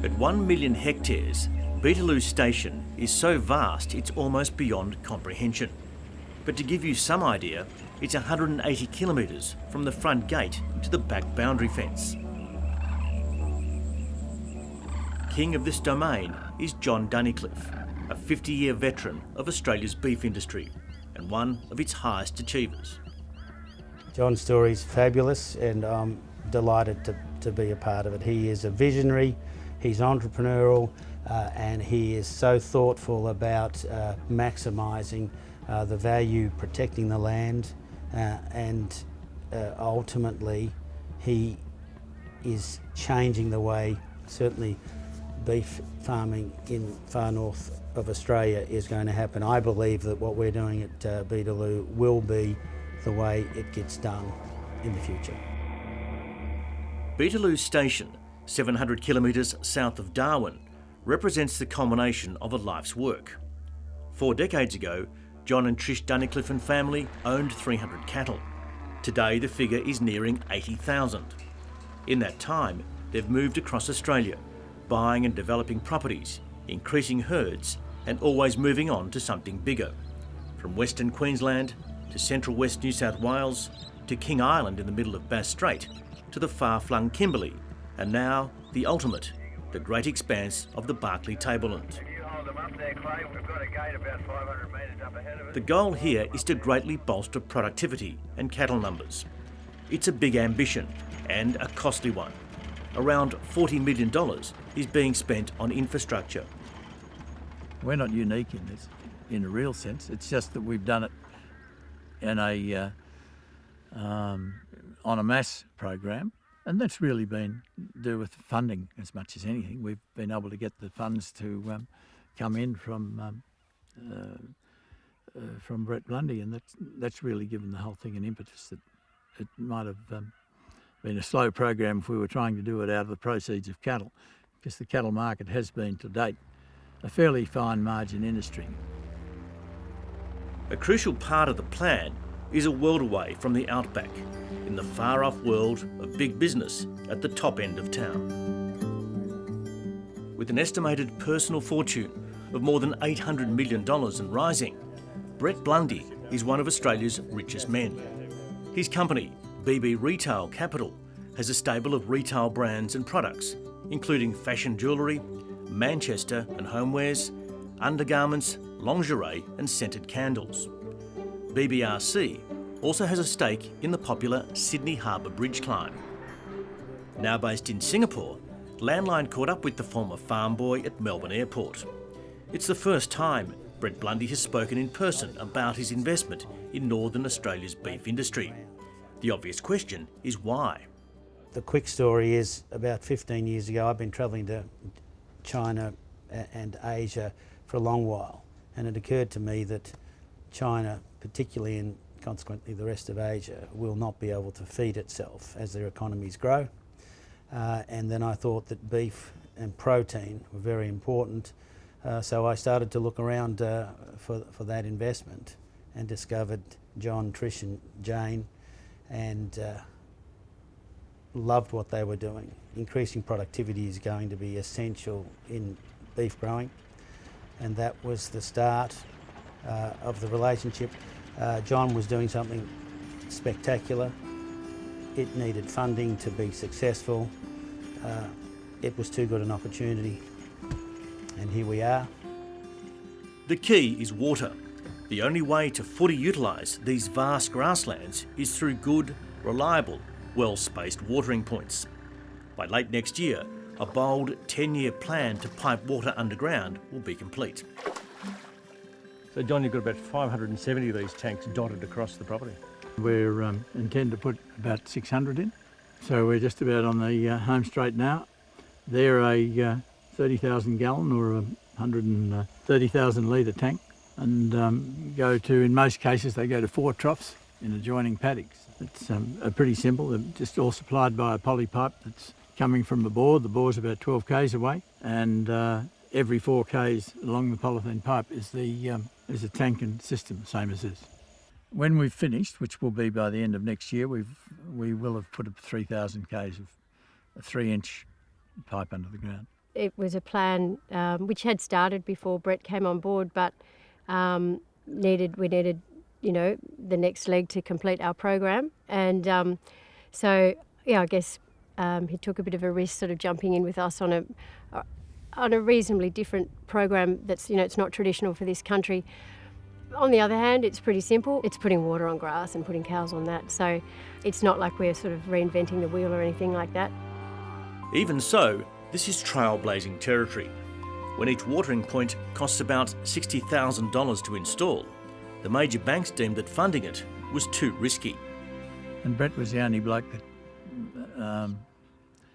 At 1 million hectares, Beetaloo Station is so vast it's almost beyond comprehension. But to give you some idea, it's 180 kilometres from the front gate to the back boundary fence. King of this domain is John Dunnicliffe, a 50-year veteran of Australia's beef industry and one of its highest achievers. John's story is fabulous and I'm delighted to be a part of it. He is a visionary, he's entrepreneurial, and he is so thoughtful about maximising the value, protecting the land, and ultimately he is changing the way, certainly beef farming in far north of Australia is going to happen. I believe that what we're doing at Beetaloo will be the way it gets done in the future. Beetaloo Station, 700 kilometres south of Darwin, represents the culmination of a life's work. 4 decades ago, John and Trish Dunnicliffe and family owned 300 cattle. Today the figure is nearing 80,000. In that time, they've moved across Australia, buying and developing properties, increasing herds, and always moving on to something bigger. From Western Queensland to Central West New South Wales to King Island in the middle of Bass Strait to the far-flung Kimberley, and now the ultimate, the great expanse of the Barkly Tableland. The goal here is to greatly bolster productivity and cattle numbers. It's a big ambition and a costly one. Around $40 million is being spent on infrastructure. We're not unique in this, in a real sense. It's just that we've done it in on a mass program, and that's really been to do with funding as much as anything. We've been able to get the funds to come in from Brett Blundy, and that's really given the whole thing an impetus. That it might have been a slow program if we were trying to do it out of the proceeds of cattle, because the cattle market has been to date a fairly fine margin industry. A crucial part of the plan is a world away from the outback, in the far-off world of big business at the top end of town. With an estimated personal fortune of more than $800 million and rising, Brett Blundy is one of Australia's richest men. His company, BB Retail Capital, has a stable of retail brands and products, including fashion jewellery, Manchester and homewares, undergarments, lingerie and scented candles. BBRC also has a stake in the popular Sydney Harbour Bridge climb. Now based in Singapore, Landline caught up with the former farm boy at Melbourne Airport. It's the first time Brett Blundy has spoken in person about his investment in Northern Australia's beef industry. The obvious question is why? The quick story is about 15 years ago I've been travelling to China and Asia for a long while, and it occurred to me that China, particularly and consequently the rest of Asia, will not be able to feed itself as their economies grow. And then I thought that beef and protein were very important, so I started to look around for that investment and discovered John, Trish and Jane, and loved what they were doing. Increasing productivity is going to be essential in beef growing, and that was the start of the relationship. John was doing something spectacular. It needed funding to be successful. It was too good an opportunity, and here we are. The key is water. The only way to fully utilise these vast grasslands is through good, reliable, well-spaced watering points. By late next year, a bold 10-year plan to pipe water underground will be complete. So John, you've got about 570 of these tanks dotted across the property. We intend to put about 600 in, so we're just about on the home straight now. They're a 30,000 gallon or a 130,000 litre tank, and go to, in most cases, they go to 4 troughs in adjoining paddocks. It's pretty simple. They're just all supplied by a poly pipe that's coming from the bore. The bore's about 12 k's away, and every 4 k's along the polythene pipe is a tank and system, same as this. When we've finished, which will be by the end of next year, we will have put up 3,000 k's of a 3-inch pipe under the ground. it was a plan which had started before Brett came on board, but we needed, the next leg to complete our program. And so, I guess he took a bit of a risk sort of jumping in with us on a reasonably different program that's, it's not traditional for this country. On the other hand, it's pretty simple. It's putting water on grass and putting cows on that. So it's not like we're sort of reinventing the wheel or anything like that. Even so, this is trailblazing territory. When each watering point costs about $60,000 to install, the major banks deemed that funding it was too risky. And Brett was the only bloke that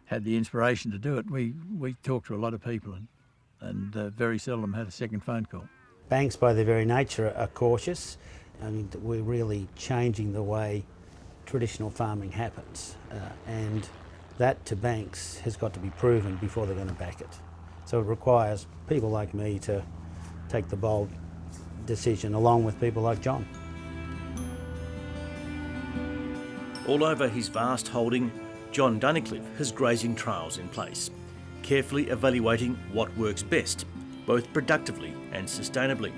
had the inspiration to do it. We talked to a lot of people and very seldom had a second phone call. Banks, by their very nature, are cautious. I mean, we're really changing the way traditional farming happens, and that to banks has got to be proven before they're going to back it. So it requires people like me to take the bold decision, along with people like John. All over his vast holding, John Dunnicliffe has grazing trials in place, carefully evaluating what works best, both productively and sustainably.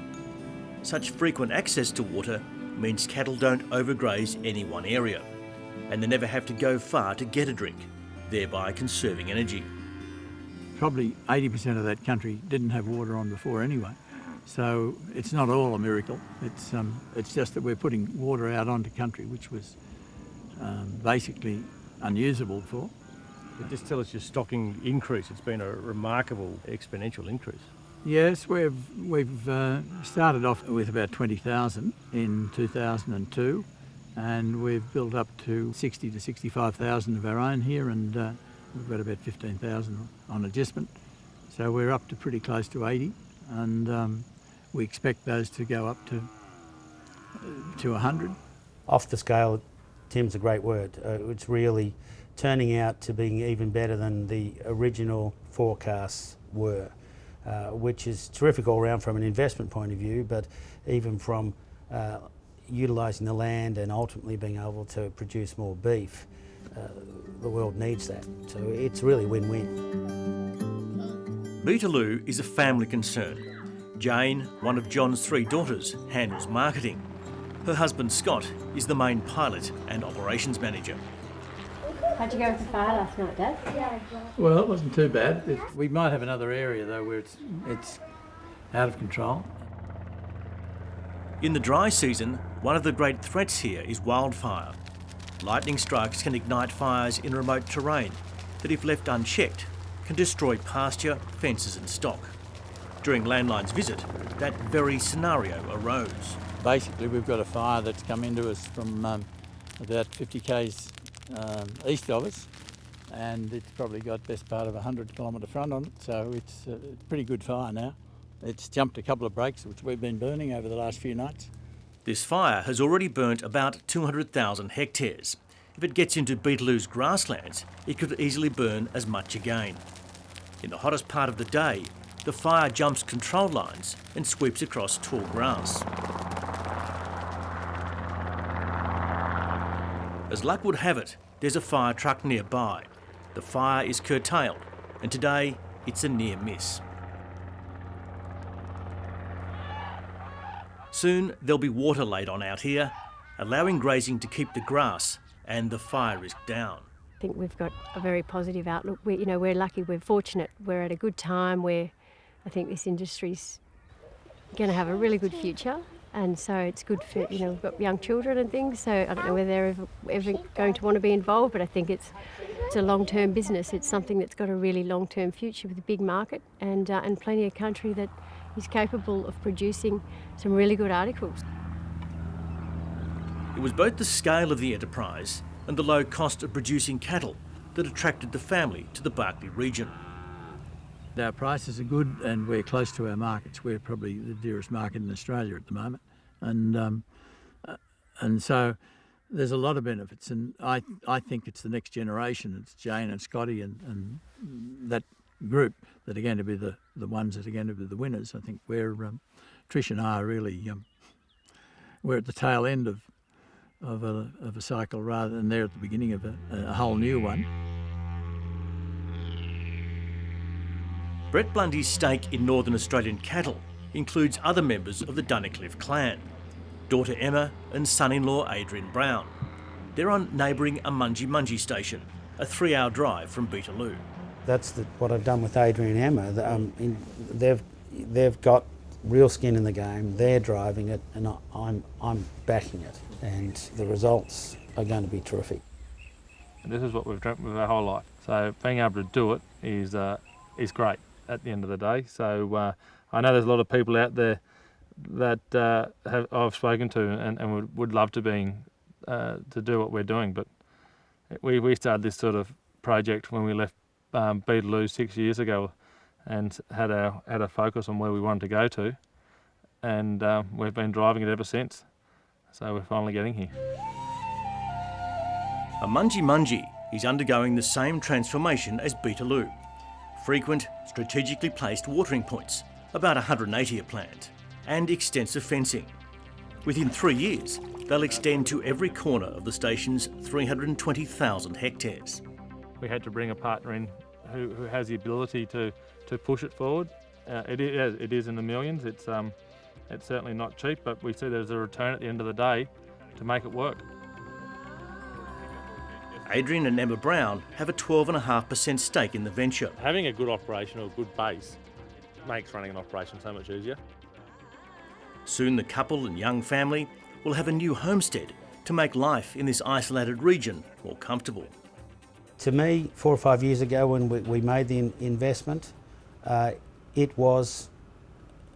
Such frequent access to water means cattle don't overgraze any one area, and they never have to go far to get a drink, thereby conserving energy. Probably 80% of that country didn't have water on before anyway, so it's not all a miracle. It's just that we're putting water out onto country which was basically unusable before. But just tell us your stocking increase. It's been a remarkable exponential increase. Yes, we've started off with about 20,000 in 2002, and we've built up to 60 to 65,000 of our own here, and we've got about 15,000 on adjustment. So we're up to pretty close to 80, and we expect those to go up to 100. Off the scale, Tim's a great word. It's really turning out to being even better than the original forecasts were. Which is terrific all round from an investment point of view, but even from utilising the land and ultimately being able to produce more beef, the world needs that. So it's really win-win. Beetaloo is a family concern. Jane, one of John's 3 daughters, handles marketing. Her husband Scott is the main pilot and operations manager. How'd you go with the fire last night, Dad? Well, it wasn't too bad. We might have another area though where it's out of control. In the dry season, one of the great threats here is wildfire. Lightning strikes can ignite fires in remote terrain that, if left unchecked, can destroy pasture, fences and stock. During Landline's visit, that very scenario arose. Basically, we've got a fire that's come into us from about 50 k's east of us, and it's probably got best part of a 100-kilometre front on it, so it's a pretty good fire now. It's jumped a couple of breaks which we've been burning over the last few nights. This fire has already burnt about 200,000 hectares. If it gets into Beetaloo's grasslands, it could easily burn as much again. In the hottest part of the day, the fire jumps control lines and sweeps across tall grass. As luck would have it, there's a fire truck nearby. The fire is curtailed, and today it's a near miss. Soon there'll be water laid on out here, allowing grazing to keep the grass and the fire risk down. I think we've got a very positive outlook. We're lucky, we're fortunate, we're at a good time where I think this industry's going to have a really good future. And so it's good for, we've got young children and things, so I don't know whether they're ever going to want to be involved, but I think it's a long-term business. It's something that's got a really long-term future with a big market and plenty of country that is capable of producing some really good articles. It was both the scale of the enterprise and the low cost of producing cattle that attracted the family to the Barkly region. Our prices are good and we're close to our markets. We're probably the dearest market in Australia at the moment. And so there's a lot of benefits, and I think it's the next generation. It's Jane and Scotty and that group that are going to be the ones that are going to be the winners. I think Trish and I are really, we're at the tail end of a cycle rather than they're at the beginning of a whole new one. Brett Blundy's stake in Northern Australian cattle includes other members of the Dunnicliffe clan, daughter Emma and son-in-law Adrian Brown. They're on neighbouring Amungi Mungi station, a 3-hour drive from Beetaloo. That's what I've done with Adrian and Emma. They've got real skin in the game. They're driving it, and I'm backing it. And the results are going to be terrific. And this is what we've dreamt with our whole life. So being able to do it is great at the end of the day. So I know there's a lot of people out there that I've spoken to and would love to do what we're doing, but we started this sort of project when we left Beetaloo 6 years ago, and had a focus on where we wanted to go to, and we've been driving it ever since. So we're finally getting here. Amungi Mungi is undergoing the same transformation as Beetaloo. Frequent, strategically placed watering points, about 180 are planned, and extensive fencing. Within 3 years, they'll extend to every corner of the station's 320,000 hectares. We had to bring a partner in who has the ability to push it forward. It is in the millions. It's certainly not cheap, but we see there's a return at the end of the day to make it work. Adrian and Emma Brown have a 12.5% stake in the venture. Having a good operation or a good base makes running an operation so much easier. Soon the couple and young family will have a new homestead to make life in this isolated region more comfortable. To me, 4 or 5 years ago when we made the investment, it was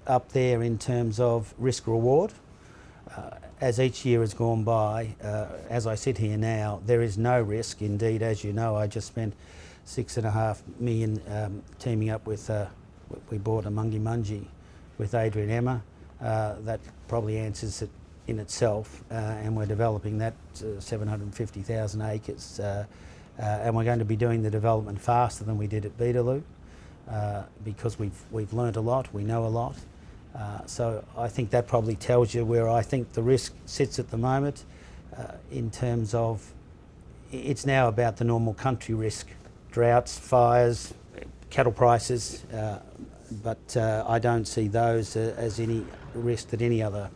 up there in terms of risk reward. As each year has gone by, as I sit here now, there is no risk. Indeed, as you know, I just spent $6.5 million teaming up with, we bought Amungi Mungi with Adrian and Emma. That probably answers it in itself, and we're developing that 750,000 acres. And we're going to be doing the development faster than we did at Beetaloo, because we've learnt a lot, we know a lot. So I think that probably tells you where I think the risk sits at the moment, in terms of it's now about the normal country risk, droughts, fires, cattle prices, but I don't see those as any risk that any other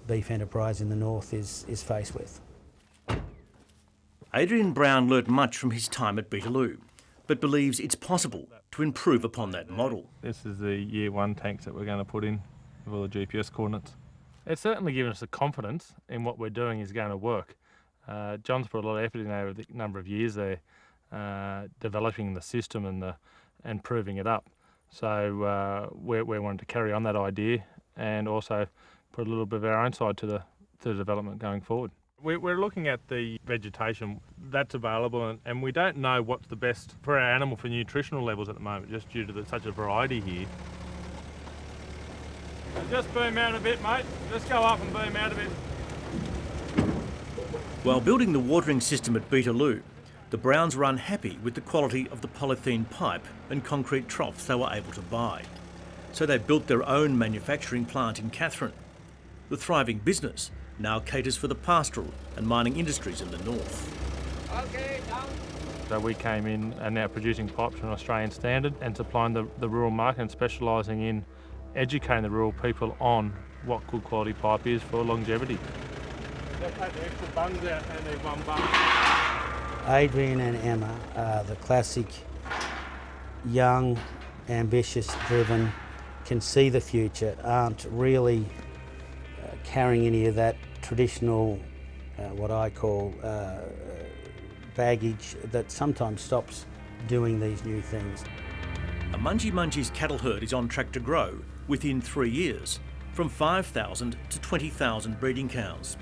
beef enterprise in the north is faced with. Adrian Brown learnt much from his time at Beetaloo, but believes it's possible to improve upon that model. This is the year 1 tanks that we're going to put in with all the GPS coordinates. It's certainly given us the confidence in what we're doing is going to work. John's put a lot of effort in over the number of years there, developing the system and proving it up. So we wanted to carry on that idea and also put a little bit of our own side to the development going forward. We're looking at the vegetation that's available, and we don't know what's the best for our animal for nutritional levels at the moment, just due to such a variety here. Just boom out a bit, mate. Just go up and boom out a bit. While building the watering system at Beetaloo, the Browns were unhappy with the quality of the polythene pipe and concrete troughs they were able to buy. So they built their own manufacturing plant in Katherine. The thriving business now caters for the pastoral and mining industries in the north. So we came in and now producing pipes from an Australian standard and supplying the rural market and specialising in educating the rural people on what good quality pipe is for longevity. They'll take the extra bungs out and leave 1 bung. Adrian and Emma are the classic young, ambitious, driven, can see the future, aren't really carrying any of that traditional, what I call baggage that sometimes stops doing these new things. Amungi Mungi's cattle herd is on track to grow within 3 years, from 5,000 to 20,000 breeding cows.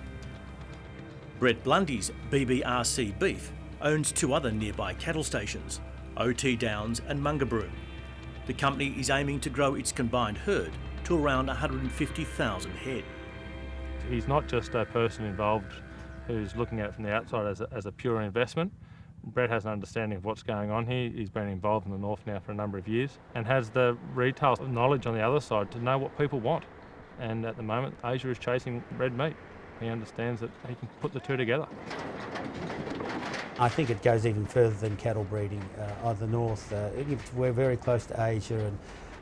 Brett Blundy's BBRC Beef owns 2 other nearby cattle stations, OT Downs and Mungabroom. The company is aiming to grow its combined herd to around 150,000 head. He's not just a person involved who's looking at it from the outside as a pure investment. Brett has an understanding of what's going on here. He's been involved in the north now for a number of years and has the retail knowledge on the other side to know what people want. And at the moment, Asia is chasing red meat. He understands that he can put the two together. I think it goes even further than cattle breeding on the north. We're very close to Asia, and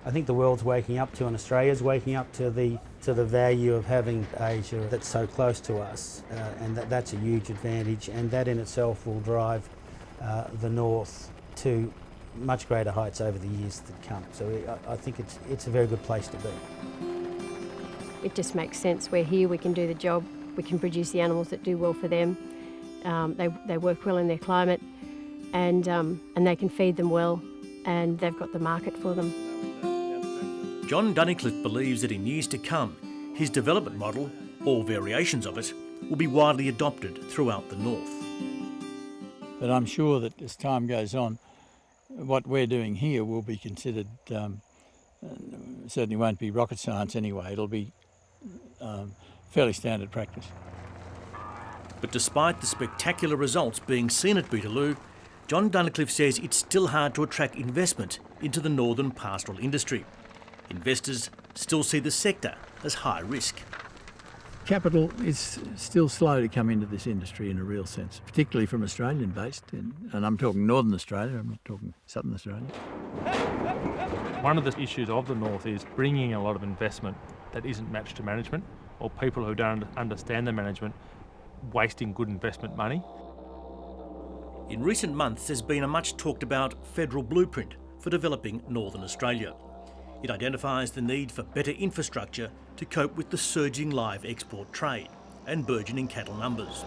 I think the world's waking up to, and Australia's waking up to the value of having Asia that's so close to us, and that's a huge advantage, and that in itself will drive the north to much greater heights over the years that come. So I think it's a very good place to be. It just makes sense. We're here, we can do the job, we can produce the animals that do well for them. They work well in their climate, and they can feed them well, and they've got the market for them. John Dunnicliffe believes that in years to come, his development model, or variations of it, will be widely adopted throughout the north. But I'm sure that as time goes on, what we're doing here will be considered, certainly won't be rocket science anyway, it'll be fairly standard practice. But despite the spectacular results being seen at Beetaloo, John Dunnicliffe says it's still hard to attract investment into the northern pastoral industry. Investors still see the sector as high risk. Capital is still slow to come into this industry in a real sense, particularly from Australian based, and I'm talking Northern Australia, I'm not talking Southern Australia. One of the issues of the north is bringing a lot of investment that isn't matched to management, or people who don't understand the management wasting good investment money. In recent months, there's been a much talked about federal blueprint for developing Northern Australia. It identifies the need for better infrastructure to cope with the surging live export trade and burgeoning cattle numbers.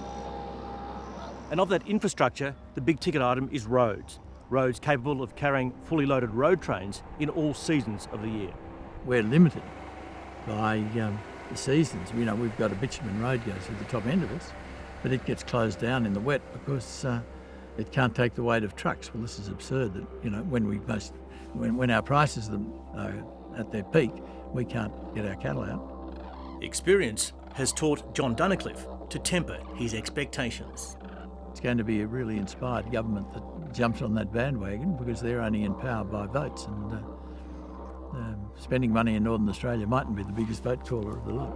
And of that infrastructure, the big ticket item is roads. Roads capable of carrying fully loaded road trains in all seasons of the year. We're limited by the seasons. You know, we've got a bitumen road goes through the top end of us, but it gets closed down in the wet because it can't take the weight of trucks. Well, this is absurd that, you know, when our prices are at their peak, we can't get our cattle out. Experience has taught John Dunnicliffe to temper his expectations. It's going to be a really inspired government that jumps on that bandwagon because they're only in power by votes, and spending money in Northern Australia mightn't be the biggest vote caller of the lot.